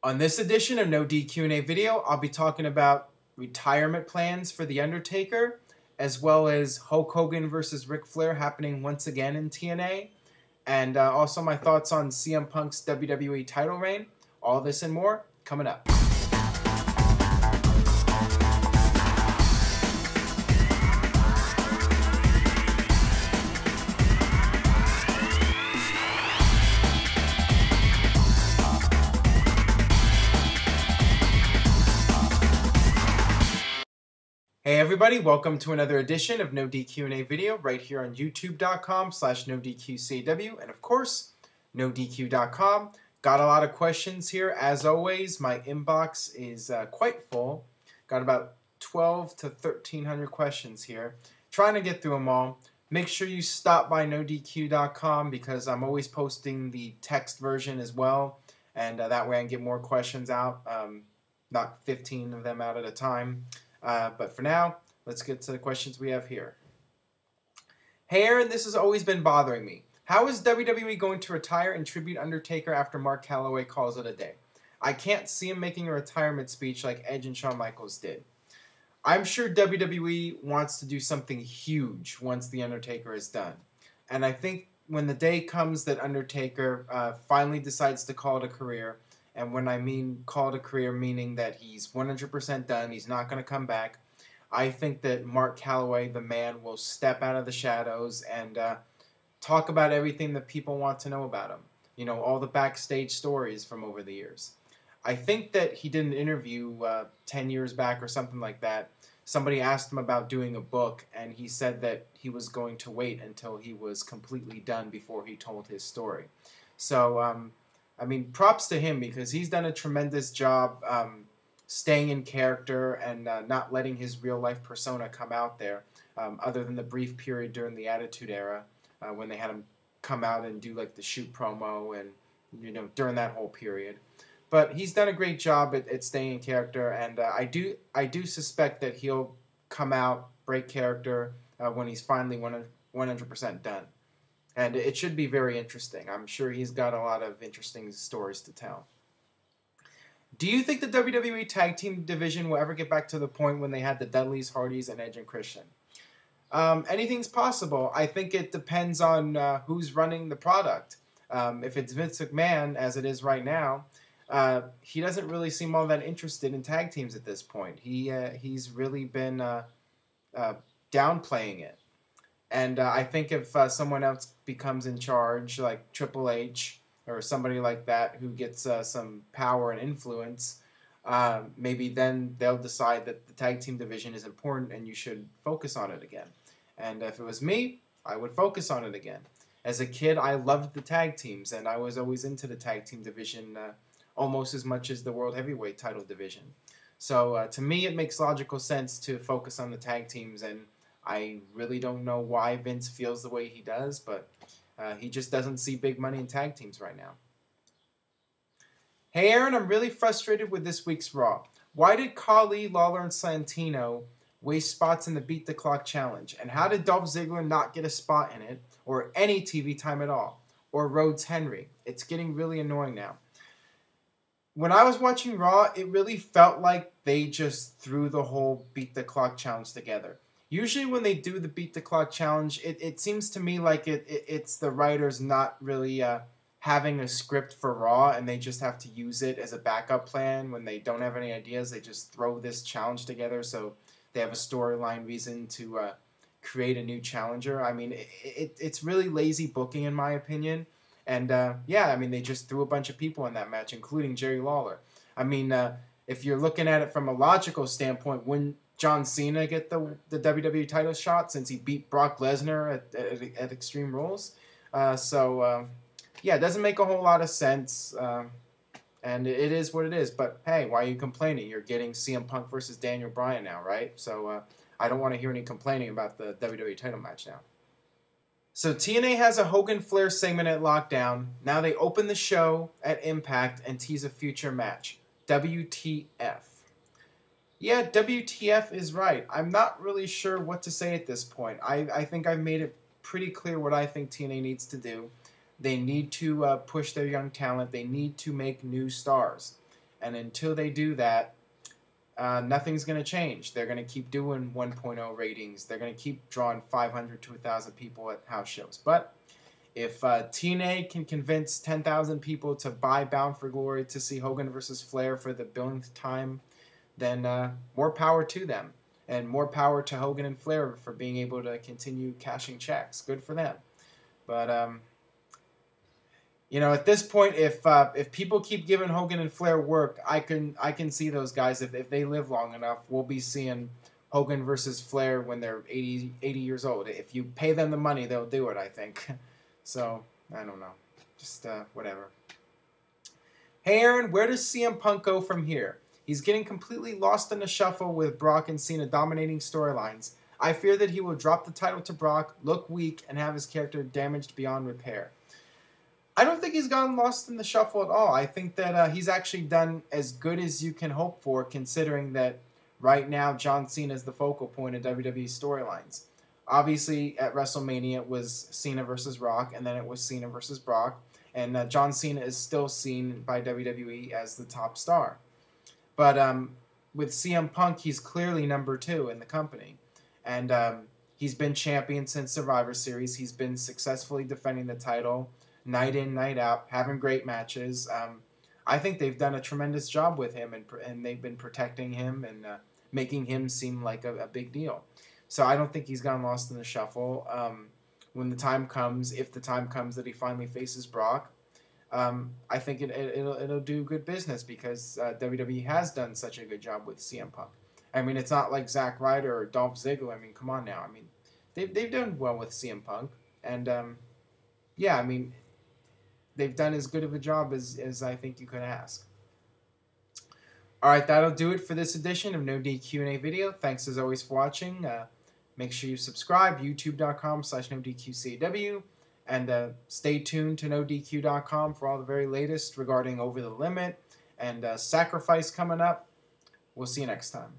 On this edition of No DQ&A video, I'll be talking about retirement plans for The Undertaker, as well as Hulk Hogan versus Ric Flair happening once again in TNA, and also my thoughts on CM Punk's WWE title reign. All this and more coming up. Hey everybody, welcome to another edition of No DQ&A video right here on youtube.com/NoDQ&AV and of course, NoDQ.com. Got a lot of questions here. As always, my inbox is quite full. Got about 12 to 1,300 questions here. Trying to get through them all. Make sure you stop by NoDQ.com because I'm always posting the text version as well, and that way I can get more questions out, not 15 of them out at a time. But for now, let's get to the questions we have here. Hey Aaron, this has always been bothering me. How is WWE going to retire and tribute Undertaker after Mark Calloway calls it a day? I can't see him making a retirement speech like Edge and Shawn Michaels did. I'm sure WWE wants to do something huge once The Undertaker is done. And I think when the day comes that Undertaker finally decides to call it a career, and when I mean call it a career, meaning that he's 100% done, he's not going to come back, I think that Mark Calloway, the man, will step out of the shadows and talk about everything that people want to know about him. You know, all the backstage stories from over the years. I think that he did an interview 10 years back or something like that. Somebody asked him about doing a book, and he said that he was going to wait until he was completely done before he told his story. So, I mean, props to him because he's done a tremendous job staying in character and not letting his real-life persona come out there, other than the brief period during the Attitude Era when they had him come out and do like the shoot promo and, you know, during that whole period. But he's done a great job at staying in character, and I do suspect that he'll come out, break character, when he's finally 100% done. And it should be very interesting. I'm sure he's got a lot of interesting stories to tell. Do you think the WWE Tag Team division will ever get back to the point when they had the Dudleys, Hardys, and Edge and Christian? Anything's possible. I think it depends on who's running the product. If it's Vince McMahon, as it is right now, he doesn't really seem all that interested in tag teams at this point. He's really been downplaying it. And I think if someone else becomes in charge, like Triple H or somebody like that who gets some power and influence, maybe then they'll decide that the tag team division is important and you should focus on it again. And if it was me, I would focus on it again. As a kid, I loved the tag teams, and I was always into the tag team division almost as much as the World Heavyweight title division. So to me, it makes logical sense to focus on the tag teams, and I really don't know why Vince feels the way he does, but he just doesn't see big money in tag teams right now. Hey Aaron, I'm really frustrated with this week's Raw. Why did Khali, Lawler, and Santino waste spots in the Beat the Clock Challenge? And how did Dolph Ziggler not get a spot in it, or any TV time at all? Or Rhodes Henry? It's getting really annoying now. When I was watching Raw, it really felt like they just threw the whole Beat the Clock Challenge together. Usually when they do the Beat the Clock Challenge, it seems to me like it's the writers not really having a script for Raw, and they just have to use it as a backup plan. When they don't have any ideas, they just throw this challenge together so they have a storyline reason to create a new challenger. I mean, it's really lazy booking in my opinion. And yeah, I mean, they just threw a bunch of people in that match, including Jerry Lawler. I mean, if you're looking at it from a logical standpoint, wouldn't John Cena get the WWE title shot since he beat Brock Lesnar at Extreme Rules? Yeah, it doesn't make a whole lot of sense, and it is what it is. But hey, why are you complaining? You're getting CM Punk versus Daniel Bryan now, right? So I don't want to hear any complaining about the WWE title match now. So TNA has a Hogan Flair segment at Lockdown. Now they open the show at Impact and tease a future match. WTF. Yeah, WTF is right. I'm not really sure what to say at this point. I think I've made it pretty clear what I think TNA needs to do. They need to push their young talent. They need to make new stars. And until they do that, nothing's going to change. They're going to keep doing 1.0 ratings. They're going to keep drawing 500 to 1,000 people at house shows. But if TNA can convince 10,000 people to buy Bound for Glory to see Hogan versus Flair for the billionth time, then more power to them. And more power to Hogan and Flair for being able to continue cashing checks. Good for them. But you know, at this point, if people keep giving Hogan and Flair work, I can see those guys, if they live long enough, we'll be seeing Hogan versus Flair when they're 80 years old. If you pay them the money, they'll do it, I think. So, I don't know. Just whatever. Hey Aaron, where does CM Punk go from here? He's getting completely lost in the shuffle with Brock and Cena dominating storylines. I fear that he will drop the title to Brock, look weak, and have his character damaged beyond repair. I don't think he's gotten lost in the shuffle at all. I think that he's actually done as good as you can hope for, considering that right now John Cena is the focal point of WWE storylines. Obviously, at WrestleMania, it was Cena versus Rock, and then it was Cena versus Brock. And John Cena is still seen by WWE as the top star. But with CM Punk, he's clearly number 2 in the company. And he's been champion since Survivor Series. He's been successfully defending the title night in, night out, having great matches. I think they've done a tremendous job with him, and they've been protecting him and making him seem like a big deal. So I don't think he's gotten lost in the shuffle. When the time comes, if the time comes that he finally faces Brock, I think it'll do good business because WWE has done such a good job with CM Punk. I mean, it's not like Zack Ryder or Dolph Ziggler. I mean, come on now. I mean, they've done well with CM Punk, and yeah, I mean, they've done as good of a job as I think you could ask. All right, that'll do it for this edition of No DQ&A video. Thanks as always for watching. Make sure you subscribe, youtube.com/NoDQCAW. And stay tuned to NoDQ.com for all the very latest regarding Over the Limit and Sacrifice coming up. We'll see you next time.